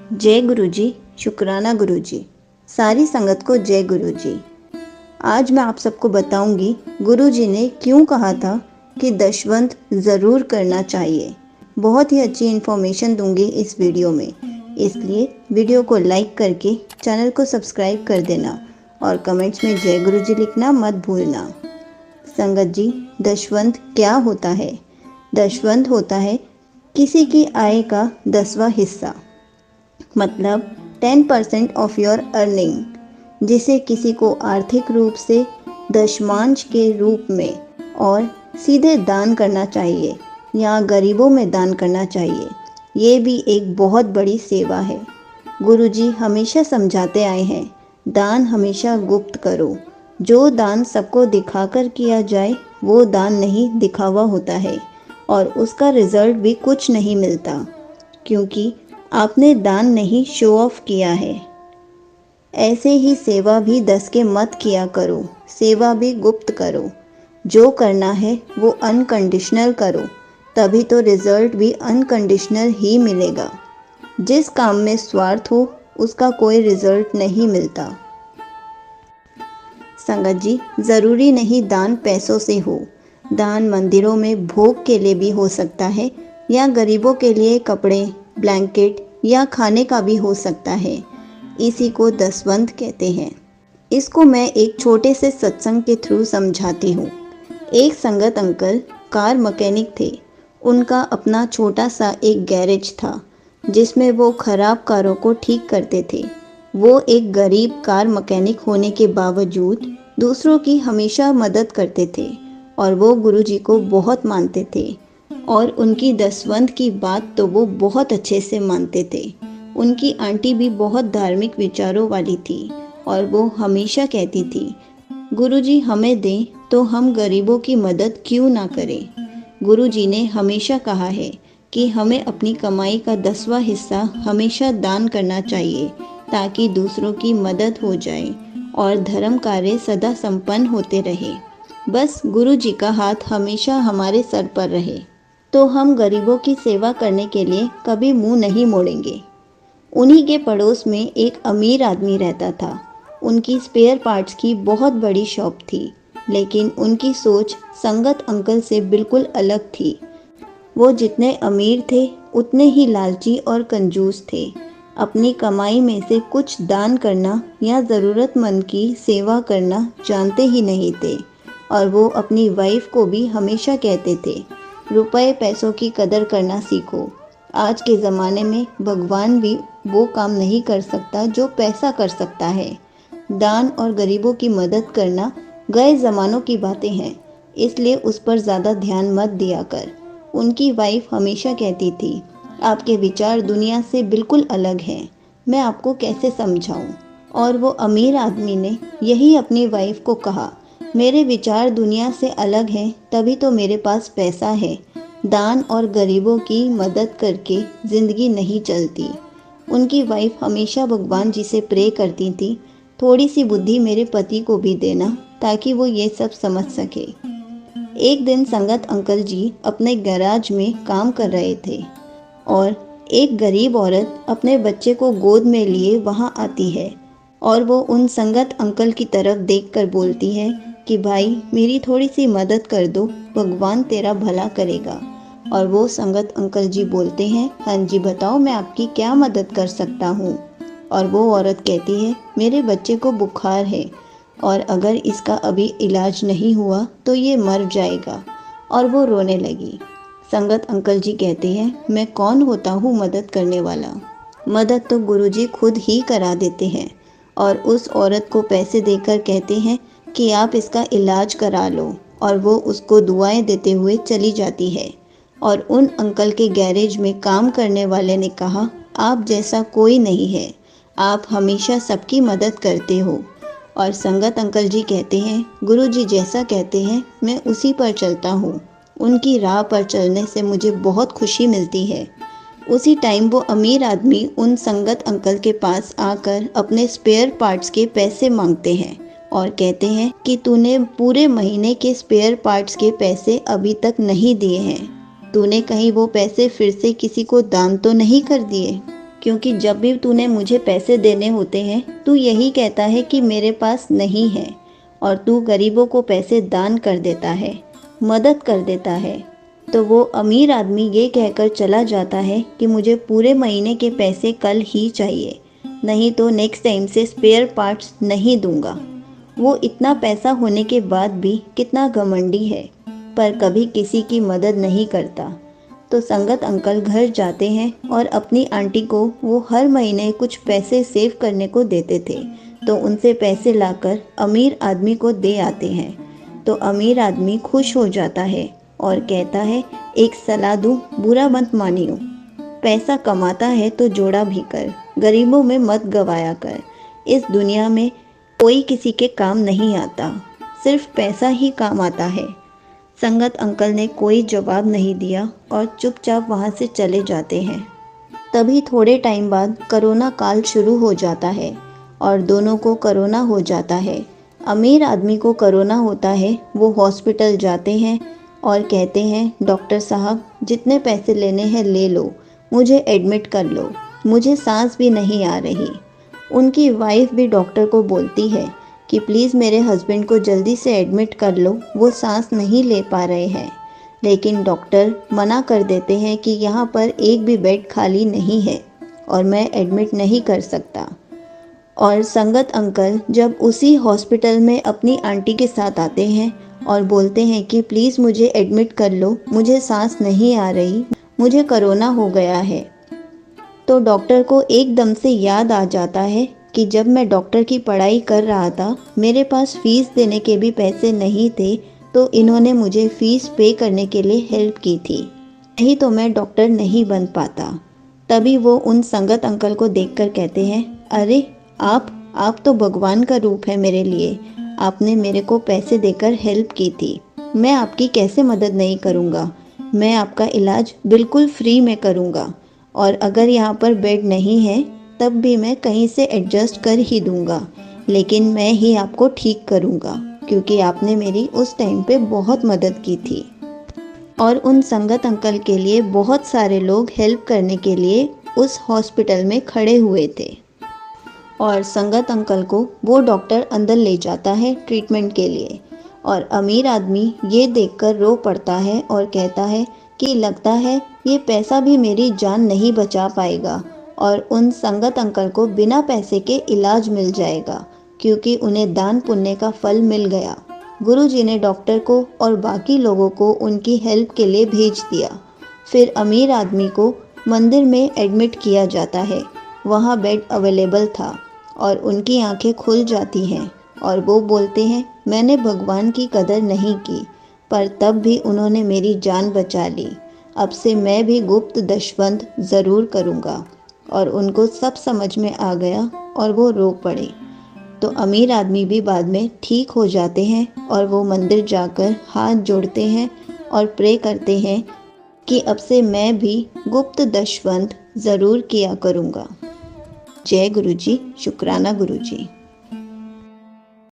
जय गुरुजी, शुक्राना गुरुजी। सारी संगत को जय गुरुजी। आज मैं आप सबको बताऊंगी गुरुजी ने क्यों कहा था कि दशवंत ज़रूर करना चाहिए। बहुत ही अच्छी इन्फॉर्मेशन दूंगी इस वीडियो में, इसलिए वीडियो को लाइक करके चैनल को सब्सक्राइब कर देना और कमेंट्स में जय गुरुजी लिखना मत भूलना। संगत जी, दशवंत क्या होता है? दशवंत होता है किसी की आय का 10वां हिस्सा, मतलब 10% ऑफ योर अर्निंग, जिसे किसी को आर्थिक रूप से दशमांश के रूप में और सीधे दान करना चाहिए या गरीबों में दान करना चाहिए। ये भी एक बहुत बड़ी सेवा है। गुरुजी हमेशा समझाते आए हैं, दान हमेशा गुप्त करो। जो दान सबको दिखाकर किया जाए वो दान नहीं, दिखावा होता है और उसका रिजल्ट भी कुछ नहीं मिलता, क्योंकि आपने दान नहीं, शो ऑफ किया है। ऐसे ही सेवा भी 10 के मत किया करो, सेवा भी गुप्त करो। जो करना है वो अनकंडीशनल करो, तभी तो रिजल्ट भी अनकंडीशनल ही मिलेगा। जिस काम में स्वार्थ हो उसका कोई रिजल्ट नहीं मिलता। संगत जी, ज़रूरी नहीं दान पैसों से हो। दान मंदिरों में भोग के लिए भी हो सकता है या गरीबों के लिए कपड़े, ब्लैंकेट या खाने का भी हो सकता है। इसी को दशवंत कहते हैं। इसको मैं एक छोटे से सत्संग के थ्रू समझाती हूँ। एक संगत अंकल कार मैकेनिक थे। उनका अपना छोटा सा एक गैरेज था जिसमें वो खराब कारों को ठीक करते थे। वो एक गरीब कार मैकेनिक होने के बावजूद दूसरों की हमेशा मदद करते थे और वो गुरुजी को बहुत मानते थे और उनकी दशवंत की बात तो वो बहुत अच्छे से मानते थे। उनकी आंटी भी बहुत धार्मिक विचारों वाली थी और वो हमेशा कहती थी, गुरुजी हमें दें तो हम गरीबों की मदद क्यों ना करें। गुरुजी ने हमेशा कहा है कि हमें अपनी कमाई का 10वां हिस्सा हमेशा दान करना चाहिए ताकि दूसरों की मदद हो जाए और धर्म कार्य सदा संपन्न होते रहे। बस गुरुजी का हाथ हमेशा हमारे सर पर रहे तो हम गरीबों की सेवा करने के लिए कभी मुंह नहीं मोड़ेंगे। उन्हीं के पड़ोस में एक अमीर आदमी रहता था। उनकी स्पेयर पार्ट्स की बहुत बड़ी शॉप थी, लेकिन उनकी सोच संगत अंकल से बिल्कुल अलग थी। वो जितने अमीर थे उतने ही लालची और कंजूस थे। अपनी कमाई में से कुछ दान करना या ज़रूरतमंद की सेवा करना जानते ही नहीं थे और वो अपनी वाइफ को भी हमेशा कहते थे, रुपए पैसों की कदर करना सीखो। आज के ज़माने में भगवान भी वो काम नहीं कर सकता जो पैसा कर सकता है। दान और गरीबों की मदद करना गए ज़मानों की बातें हैं, इसलिए उस पर ज़्यादा ध्यान मत दिया कर। उनकी वाइफ हमेशा कहती थी, आपके विचार दुनिया से बिल्कुल अलग हैं, मैं आपको कैसे समझाऊं। और वो अमीर आदमी ने यही अपनी वाइफ को कहा, मेरे विचार दुनिया से अलग हैं तभी तो मेरे पास पैसा है। दान और गरीबों की मदद करके ज़िंदगी नहीं चलती। उनकी वाइफ हमेशा भगवान जी से प्रे करती थी, थोड़ी सी बुद्धि मेरे पति को भी देना ताकि वो ये सब समझ सके। एक दिन संगत अंकल जी अपने गैराज में काम कर रहे थे और एक गरीब औरत अपने बच्चे को गोद में लिए वहाँ आती है और वो उन संगत अंकल की तरफ देखकर बोलती है कि भाई मेरी थोड़ी सी मदद कर दो, भगवान तेरा भला करेगा। और वो संगत अंकल जी बोलते हैं, हाँ जी बताओ मैं आपकी क्या मदद कर सकता हूँ। और वो औरत कहती है, मेरे बच्चे को बुखार है और अगर इसका अभी इलाज नहीं हुआ तो ये मर जाएगा। और वो रोने लगी। संगत अंकल जी कहते हैं, मैं कौन होता हूँ मदद करने वाला, मदद तो गुरुजी खुद ही करा देते हैं। और उस औरत को पैसे देकर कहते हैं कि आप इसका इलाज करा लो और वो उसको दुआएं देते हुए चली जाती है। और उन अंकल के गैरेज में काम करने वाले ने कहा, आप जैसा कोई नहीं है, आप हमेशा सबकी मदद करते हो। और संगत अंकल जी कहते हैं, गुरुजी जैसा कहते हैं मैं उसी पर चलता हूँ, उनकी राह पर चलने से मुझे बहुत खुशी मिलती है। उसी टाइम वो अमीर आदमी उन संगत अंकल के पास आकर अपने स्पेयर पार्ट्स के पैसे मांगते हैं और कहते हैं कि तूने पूरे महीने के स्पेयर पार्ट्स के पैसे अभी तक नहीं दिए हैं, तूने कहीं वो पैसे फिर से किसी को दान तो नहीं कर दिए, क्योंकि जब भी तूने मुझे पैसे देने होते हैं तू यही कहता है कि मेरे पास नहीं है, और तू गरीबों को पैसे दान कर देता है, मदद कर देता है। तो वो अमीर आदमी ये कहकर चला जाता है कि मुझे पूरे महीने के पैसे कल ही चाहिए, नहीं तो नेक्स्ट टाइम से स्पेयर पार्ट्स नहीं दूंगा। वो इतना पैसा होने के बाद भी कितना घमंडी है, पर कभी किसी की मदद नहीं करता। तो संगत अंकल घर जाते हैं और अपनी आंटी को वो हर महीने कुछ पैसे सेव करने को देते थे, तो उनसे पैसे लाकर अमीर आदमी को दे आते हैं। तो अमीर आदमी खुश हो जाता है और कहता है, एक सलाह दूं, बुरा मत मानियो। पैसा कमाता है तो जोड़ा भी कर, गरीबों में मत गवाया कर। इस दुनिया में कोई किसी के काम नहीं आता, सिर्फ पैसा ही काम आता है। संगत अंकल ने कोई जवाब नहीं दिया और चुपचाप वहाँ से चले जाते हैं। तभी थोड़े टाइम बाद कोरोना काल शुरू हो जाता है और दोनों को कोरोना हो जाता है। अमीर आदमी को कोरोना होता है, वो हॉस्पिटल जाते हैं और कहते हैं, डॉक्टर साहब जितने पैसे लेने हैं ले लो, मुझे एडमिट कर लो, मुझे सांस भी नहीं आ रही। उनकी वाइफ भी डॉक्टर को बोलती है कि प्लीज़ मेरे हस्बैंड को जल्दी से एडमिट कर लो, वो सांस नहीं ले पा रहे हैं। लेकिन डॉक्टर मना कर देते हैं कि यहाँ पर एक भी बेड खाली नहीं है और मैं एडमिट नहीं कर सकता। और संगत अंकल जब उसी हॉस्पिटल में अपनी आंटी के साथ आते हैं और बोलते हैं कि प्लीज़ मुझे एडमिट कर लो, मुझे सांस नहीं आ रही, मुझे कोरोना हो गया है। तो डॉक्टर को एकदम से याद आ जाता है कि जब मैं डॉक्टर की पढ़ाई कर रहा था, मेरे पास फ़ीस देने के भी पैसे नहीं थे, तो इन्होंने मुझे फ़ीस पे करने के लिए हेल्प की थी, नहीं तो मैं डॉक्टर नहीं बन पाता। तभी वो उन संगत अंकल को देखकर कहते हैं, अरे आप तो भगवान का रूप है मेरे लिए, आपने मेरे को पैसे देकर हेल्प की थी, मैं आपकी कैसे मदद नहीं करूँगा। मैं आपका इलाज बिल्कुल फ्री में करूँगा, और अगर यहाँ पर बेड नहीं है तब भी मैं कहीं से एडजस्ट कर ही दूँगा, लेकिन मैं ही आपको ठीक करूँगा, क्योंकि आपने मेरी उस टाइम पे बहुत मदद की थी। और उन संगत अंकल के लिए बहुत सारे लोग हेल्प करने के लिए उस हॉस्पिटल में खड़े हुए थे। और संगत अंकल को वो डॉक्टर अंदर ले जाता है ट्रीटमेंट के लिए, और अमीर आदमी ये देखकर रो पड़ता है और कहता है कि लगता है ये पैसा भी मेरी जान नहीं बचा पाएगा, और उन संगत अंकल को बिना पैसे के इलाज मिल जाएगा, क्योंकि उन्हें दान पुण्य का फल मिल गया। गुरुजी ने डॉक्टर को और बाकी लोगों को उनकी हेल्प के लिए भेज दिया। फिर अमीर आदमी को मंदिर में एडमिट किया जाता है, वहाँ बेड अवेलेबल था, और उनकी आंखें खुल जाती हैं और वो बोलते हैं, मैंने भगवान की कदर नहीं की, पर तब भी उन्होंने मेरी जान बचा ली। अब से मैं भी गुप्त दशवंत ज़रूर करूँगा। और उनको सब समझ में आ गया और वो रो पड़े। तो अमीर आदमी भी बाद में ठीक हो जाते हैं और वो मंदिर जाकर हाथ जोड़ते हैं और प्रे करते हैं कि अब से मैं भी गुप्त दशवंत ज़रूर किया करूँगा। जय गुरुजी, शुक्राना गुरुजी।